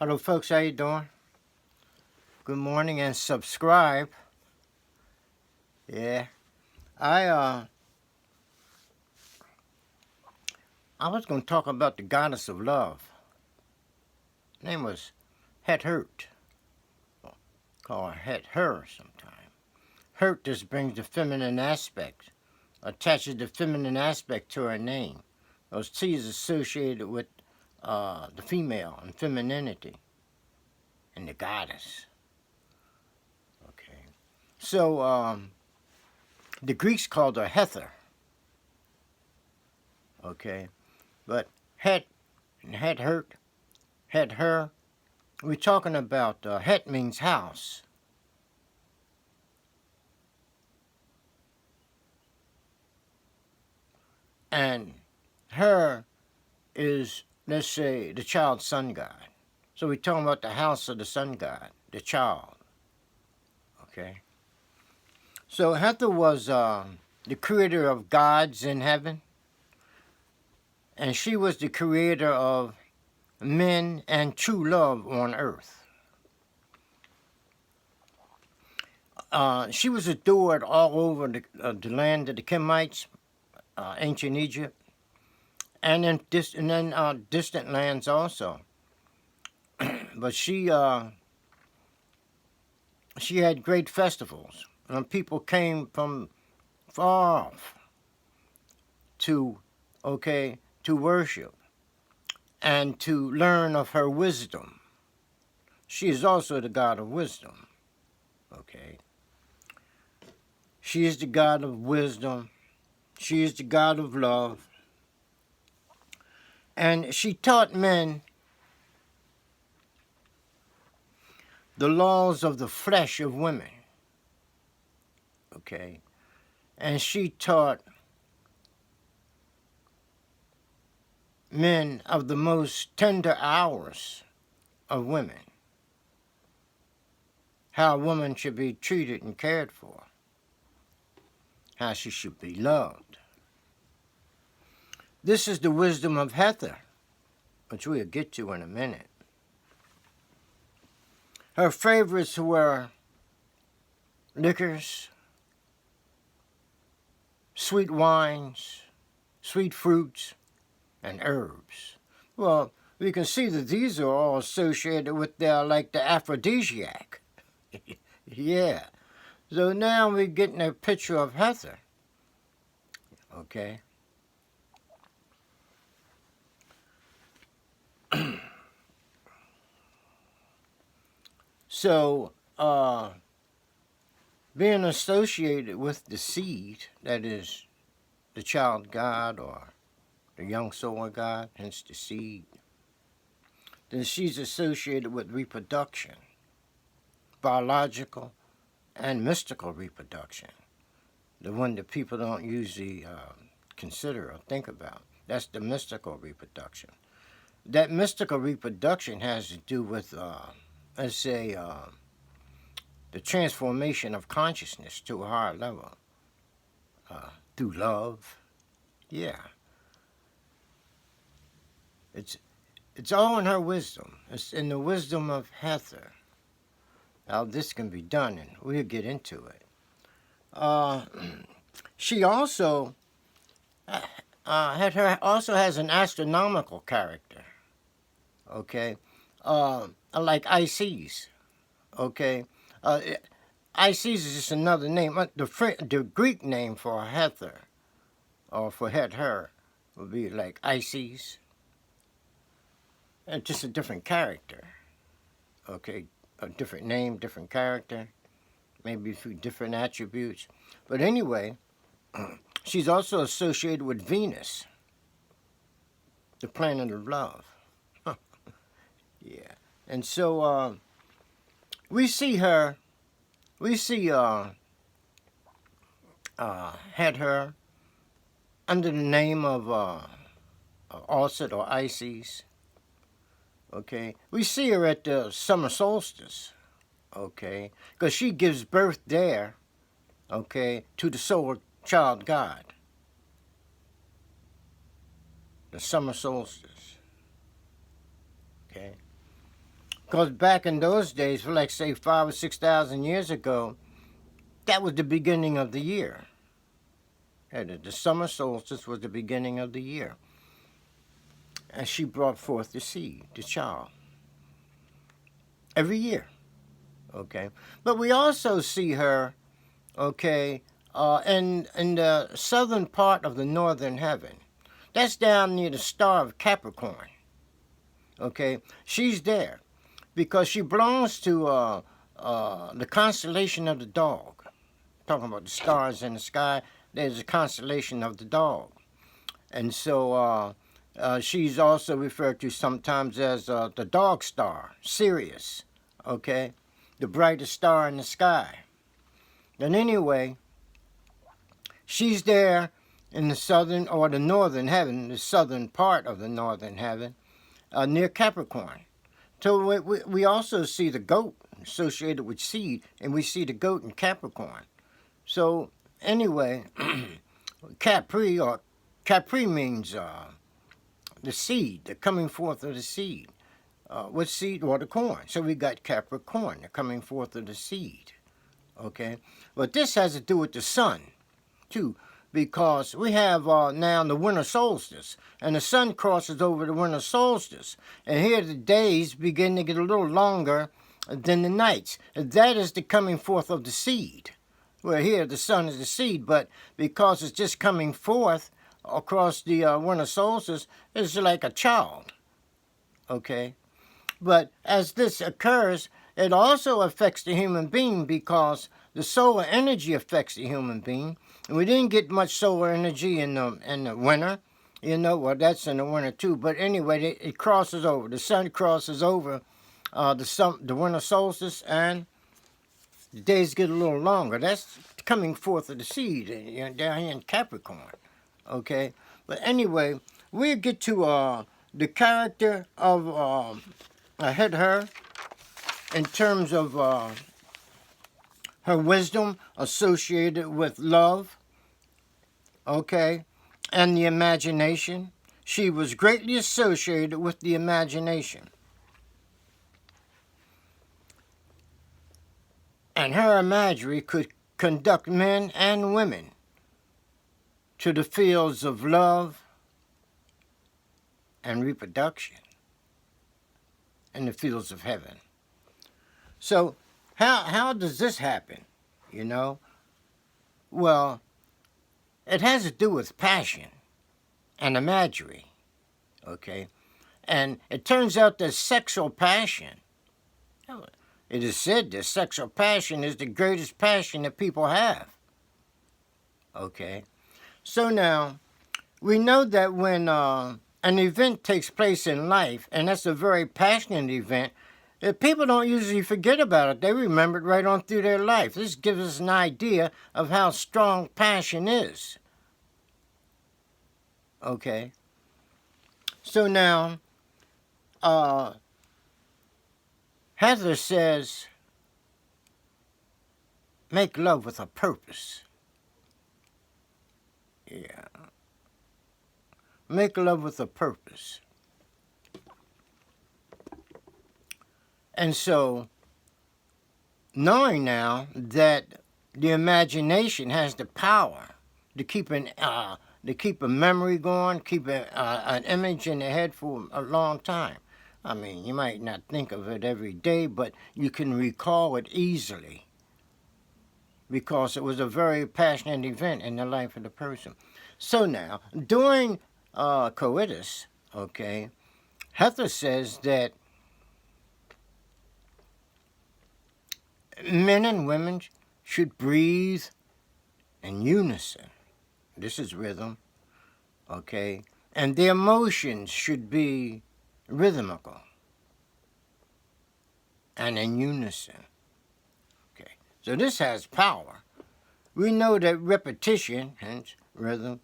Hello folks, how you doing? Good morning and subscribe. Yeah. I I was gonna talk about the goddess of love. Her name was Het Hurt. Call her Het Her sometime. Hurt just brings the feminine aspect, attaches the feminine aspect to her name. Those T is associated with the female and femininity and the goddess. Okay. So the Greeks called her Hether. Okay. But Het and Het Hurt, Het Her, we're talking about Het means house. And Her is, let's say, the child sun god. So we're talking about the house of the sun god, the child. Okay? So Hether was the creator of gods in heaven, and she was the creator of men and true love on earth. She was adored all over the land of the Kemites, ancient Egypt, and in distant lands also. But she had great festivals, and people came from far off to worship and to learn of her wisdom. She is also the god of wisdom. Okay. She is the god of wisdom. She is the god of love. And she taught men the laws of the flesh of women. Okay. And she taught men of the most tender hours of women. How a woman should be treated and cared for. How she should be loved. This is the wisdom of Hether, which we'll get to in a minute. Her favorites were liquors, sweet wines, sweet fruits, and herbs. Well, we can see that these are all associated with the aphrodisiac. Yeah. So now we're getting a picture of Hether. Okay. So, being associated with the seed, that is the child god or the young sower god, hence the seed, then she's associated with reproduction, biological and mystical reproduction, the one that people don't usually consider or think about. That's the mystical reproduction. That mystical reproduction has to do with, let's say, the transformation of consciousness to a higher level through love. Yeah. It's all in her wisdom. It's in the wisdom of Hether. How this can be done, and we'll get into it. She also also has an astronomical character. Okay, like Isis. Okay, Isis is just another name. The Greek name for Hether, or for Het-Her, would be like Isis. And just a different character. Okay, a different name, different character, maybe a few different attributes. But anyway, she's also associated with Venus, the planet of love. Yeah. And so we see Het-Her under the name of Osset or Isis. Okay, we see her at the summer solstice. Okay, because she gives birth there. Okay, to the solar child god. The summer solstice. Okay, Because back in those days, for like say 5 or 6 thousand years ago, that was the beginning of the year. The summer solstice was the beginning of the year. And she brought forth the seed, the child, every year. Okay. But we also see her, okay, in the southern part of the northern heaven. That's down near the star of Capricorn. Okay. She's there because she belongs to the constellation of the dog. Talking about the stars in the sky, there's a constellation of the dog. And so she's also referred to sometimes as the dog star, Sirius, okay? The brightest star in the sky. And anyway, she's there in the southern or the northern heaven, the southern part of the northern heaven, near Capricorn. So we also see the goat associated with seed, and we see the goat in Capricorn. So anyway, Capri means the seed, the coming forth of the seed. What seed? Or the corn. So we got Capricorn, the coming forth of the seed. Okay? But this has to do with the sun, too, because we have now the winter solstice, and the sun crosses over the winter solstice. And here the days begin to get a little longer than the nights. And that is the coming forth of the seed. Well, here the sun is the seed, but because it's just coming forth across the winter solstice, it's like a child. Okay? But as this occurs, it also affects the human being because the solar energy affects the human being. And we didn't get much solar energy in the winter. Well, that's in the winter too. But anyway, it crosses over. The sun crosses over the winter solstice, and the days get a little longer. That's coming forth of the seed down here in Capricorn. Okay? But anyway, we'll get to the character of her in terms of her wisdom associated with love, okay, and the imagination. She was greatly associated with the imagination. And her imagery could conduct men and women to the fields of love and reproduction in the fields of heaven. So how does this happen, Well, it has to do with passion and imagery, okay? And it turns out that sexual passion, it is said that sexual passion is the greatest passion that people have, okay? So now, we know that when an event takes place in life, and that's a very passionate event, people don't usually forget about it. They remember it right on through their life. This gives us an idea of how strong passion is. Okay. So now, Heather says, make love with a purpose. Yeah. Make love with a purpose. And so, knowing now that the imagination has the power to keep a memory going, keep an image in the head for a long time. I mean, you might not think of it every day, but you can recall it easily because it was a very passionate event in the life of the person. So now, during coitus, okay, Heather says that men and women should breathe in unison. This is rhythm, okay? And the emotions should be rhythmical and in unison, okay? So this has power. We know that repetition, hence rhythm,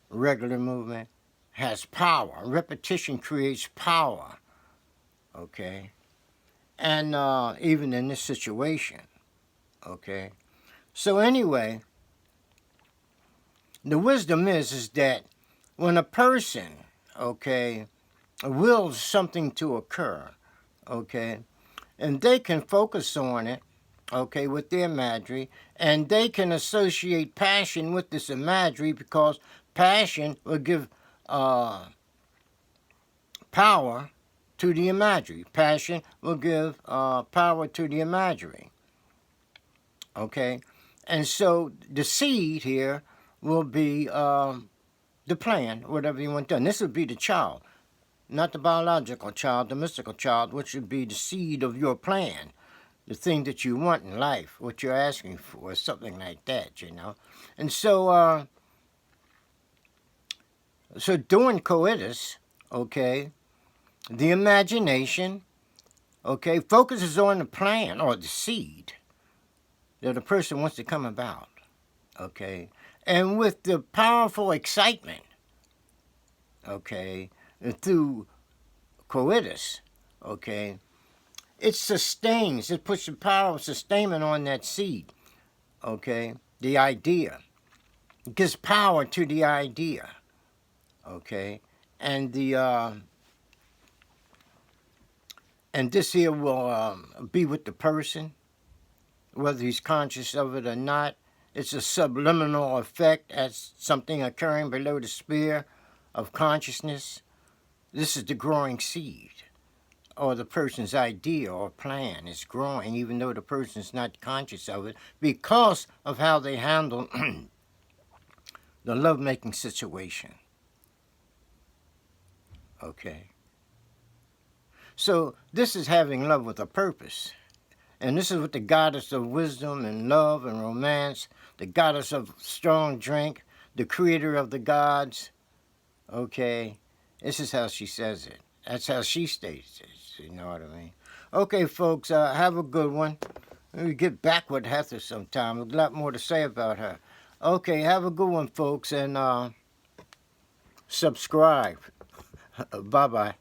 regular movement, has power. Repetition creates power, okay? And even in this situation, okay? So anyway, the wisdom is that when a person, okay, wills something to occur, okay? And they can focus on it, okay, with their imagery, and they can associate passion with this imagery because passion will give power to the imagery. Passion will give power to the imagery, okay? And so the seed here will be the plan, whatever you want done. This would be the child, not the biological child, the mystical child, which would be the seed of your plan, the thing that you want in life, what you're asking for, something like that, you know. And so, so during coitus, okay, the imagination, okay, focuses on the plan or the seed that a person wants to come about, okay, and with the powerful excitement, okay, through coitus, okay, it sustains, it puts the power of sustainment on that seed, okay, the idea. It gives power to the idea, okay, and and this here will be with the person, whether he's conscious of it or not. It's a subliminal effect as something occurring below the sphere of consciousness. This is the growing seed, or the person's idea or plan is growing, even though the person's not conscious of it, because of how they handle the lovemaking situation. Okay. So this is having love with a purpose. And this is what the goddess of wisdom and love and romance, the goddess of strong drink, the creator of the gods, okay, this is how she says it. That's how she states it, you know what I mean? Okay, folks, have a good one. We get back with Heather sometime. A lot more to say about her. Okay, have a good one, folks, and subscribe. Bye-bye.